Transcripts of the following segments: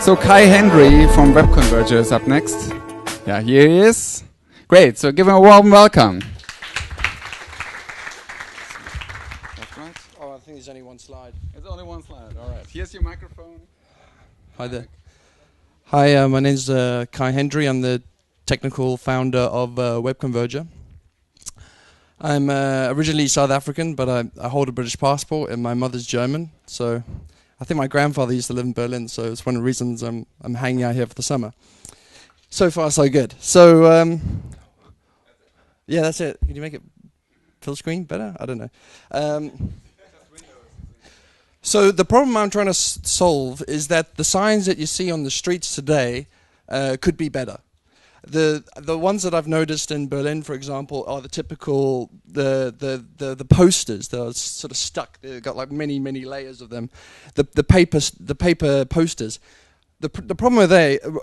So Kai Henry from Webconverger is up next. Yeah, here he is. Great, so give him a warm welcome. That's right. Oh, I think there's only one slide. There's only one slide, all right. Here's your microphone. Hi there. Hi, my name's Kai Hendry. I'm the technical founder of Webconverger. I'm originally South African, but I hold a British passport and my mother's German. So I think my grandfather used to live in Berlin, so it's one of the reasons I'm hanging out here for the summer. So far, so good. So, yeah, that's it. Can you make it full screen better? I don't know. So the problem I'm trying to solve is that the signs that you see on the streets today could be better. The ones that I've noticed in Berlin, for example, are the typical the posters that are sort of stuck. They've got like many layers of them. The paper posters. The problem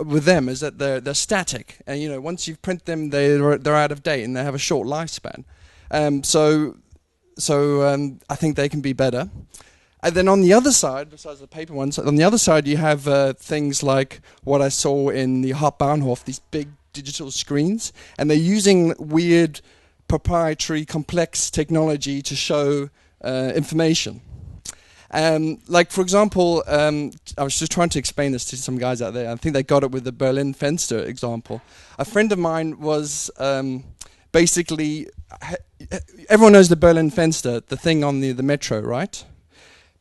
with them is that they're static, and you know once you print them, they're out of date and they have a short lifespan. So I think they can be better. And then on the other side, besides the paper ones, on the other side you have things like what I saw in the Hauptbahnhof, these big digital screens, and they're using weird, proprietary, complex technology to show information. Like for example, I was just trying to explain this to some guys out there. I think they got it with the Berlin Fenster example. A friend of mine was basically, everyone knows the Berlin Fenster, the thing on the metro, right?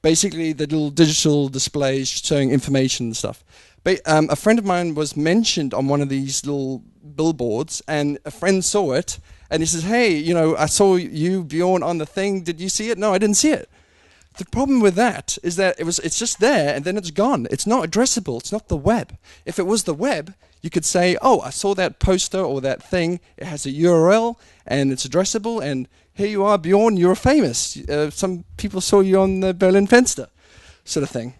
Basically the little digital displays showing information and stuff. A friend of mine was mentioned on one of these little billboards, and a friend saw it, and he says, "Hey, you know, I saw you, Bjorn, on the thing. Did you see it?" "No, I didn't see it." The problem with that is that it's just there, and then it's gone. It's not addressable. It's not the web. If it was the web, you could say, "Oh, I saw that poster or that thing. It has a URL, and it's addressable, and here you are, Bjorn, you're famous. Some people saw you on the Berlin Fenster," sort of thing.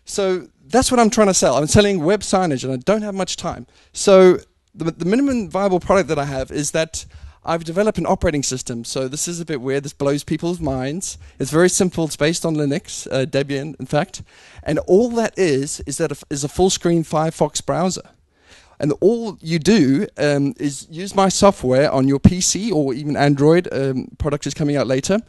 So that's what I'm trying to sell. I'm selling web signage, and I don't have much time. So the minimum viable product that I have is that I've developed an operating system. So this is a bit weird. This blows people's minds. It's very simple. It's based on Linux, Debian, in fact. And all that is a full-screen Firefox browser. And all you do is use my software on your PC or even Android. Product is coming out later.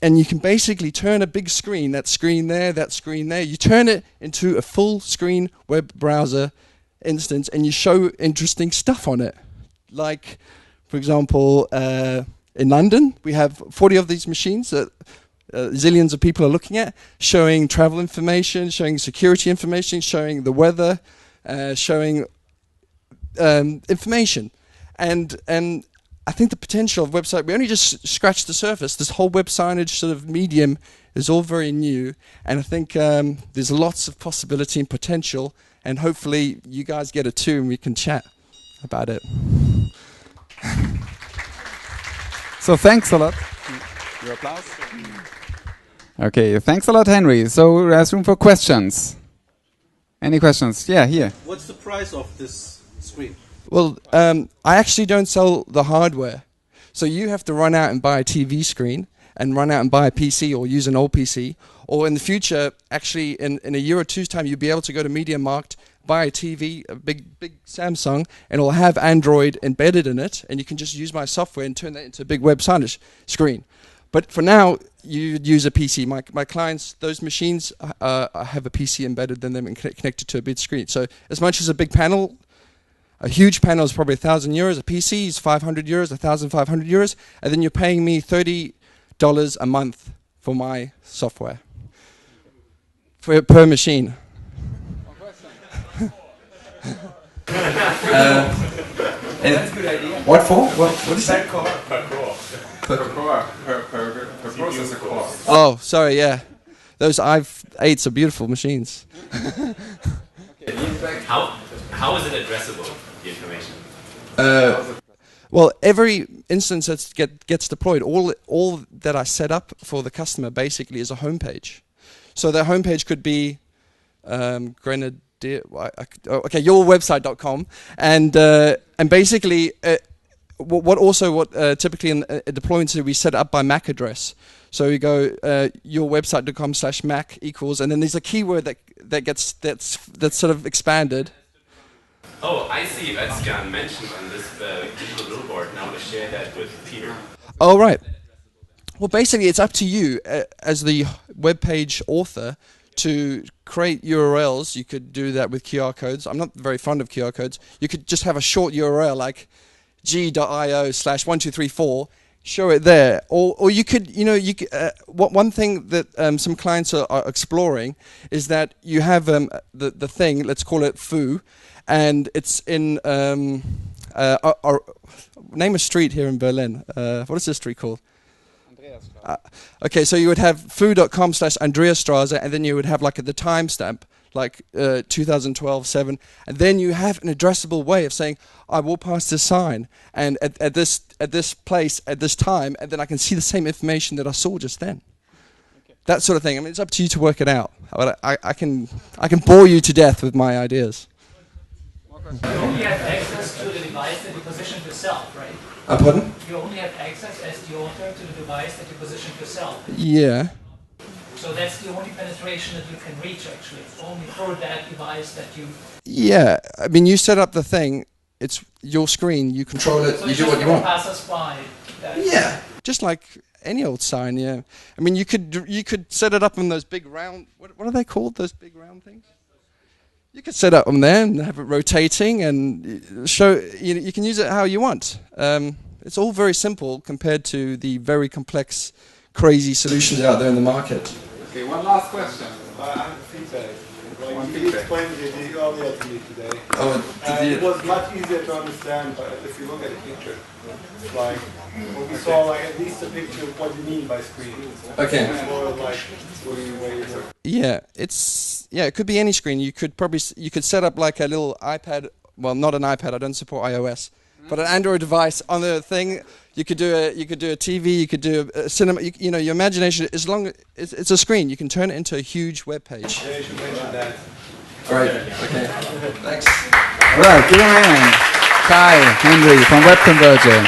And you can basically turn a big screen, that screen there, you turn it into a full screen web browser instance, and you show interesting stuff on it. Like, for example, in London, we have 40 of these machines that zillions of people are looking at, showing travel information, showing security information, showing the weather, showing information. And I think the potential of website, we only just scratched the surface. This whole web signage sort of medium is all very new, and I think there's lots of possibility and potential, and hopefully you guys get it too and we can chat about it. So thanks a lot. Your applause. Okay, thanks a lot, Henry. So there's room for questions. Any questions? Yeah, here. What's the price of this screen? Well, I actually don't sell the hardware. So you have to run out and buy a TV screen and run out and buy a PC or use an old PC. Or in the future, actually in a year or two's time, you'll be able to go to MediaMarkt, buy a TV, a big Samsung, and it'll have Android embedded in it, and you can just use my software and turn that into a big web signage screen. But for now, you use a PC. My clients, those machines have a PC embedded in them and connected to a big screen. So as much as a big panel, a huge panel is probably €1,000. A PC is €500, €1,500, and then you're paying me $30 a month for my software per machine. That's a good idea. What for? What is that? Per processor core. Oh, sorry, yeah. Those i8s are beautiful machines. How is it addressable, the information? Well, every instance that gets deployed, all that I set up for the customer basically is a homepage. So their homepage could be Grenadier, okay, yourwebsite.com, and basically what typically in deployments we set up by MAC address. So you go yourwebsite.com/Mac equals, and then there's a keyword that's sort of expanded. Oh, I see. That's mentioned on this digital billboard. Now to share that with Peter. Oh, right. Well, basically, it's up to you as the web page author to create URLs. You could do that with QR codes. I'm not very fond of QR codes. You could just have a short URL like g.io/1234. Show it there, or you could, one thing that some clients are exploring is that you have the thing, let's call it foo, and it's in name a street here in Berlin. What is this street called? Okay, so you would have foo.com/Andreasstraße, and then you would have like the timestamp, like 2012-7, and then you have an addressable way of saying, I will pass this sign, and at this place at this time, and then I can see the same information that I saw just then. Okay. That sort of thing. I mean, it's up to you to work it out. But I can bore you to death with my ideas. You only have access to the device that you position yourself, right? Pardon? You only have access as the author to the device that you position yourself. Yeah. So that's the only penetration that you can reach, actually. It's only through that device that you... Yeah. I mean, you set up the thing. It's your screen. You control it. So you do what you want. Pass us by. Yeah. Just like any old sign, yeah. I mean, you could set it up on those big round... What are they called, those big round things? You could set up on there and have it rotating and show... You can use it how you want. It's all very simple compared to the very complex, crazy solutions out there in the market. Okay, one last question. I have feedback. You explained the earlier to me today. It was much easier to understand, but if you look at the picture, like when we saw like at least a picture of what you mean by screen. Okay. It's more like it could be any screen. You could set up like a little iPad. Well, not an iPad. I don't support iOS. But an Android device on the thing, you could do a TV, you could do a cinema. Your imagination, as long as it's a screen, you can turn it into a huge web page. Yeah, you should mention that. All right. Okay. Thanks. All right. Give him a hand. Kai, Henry from Webconverger.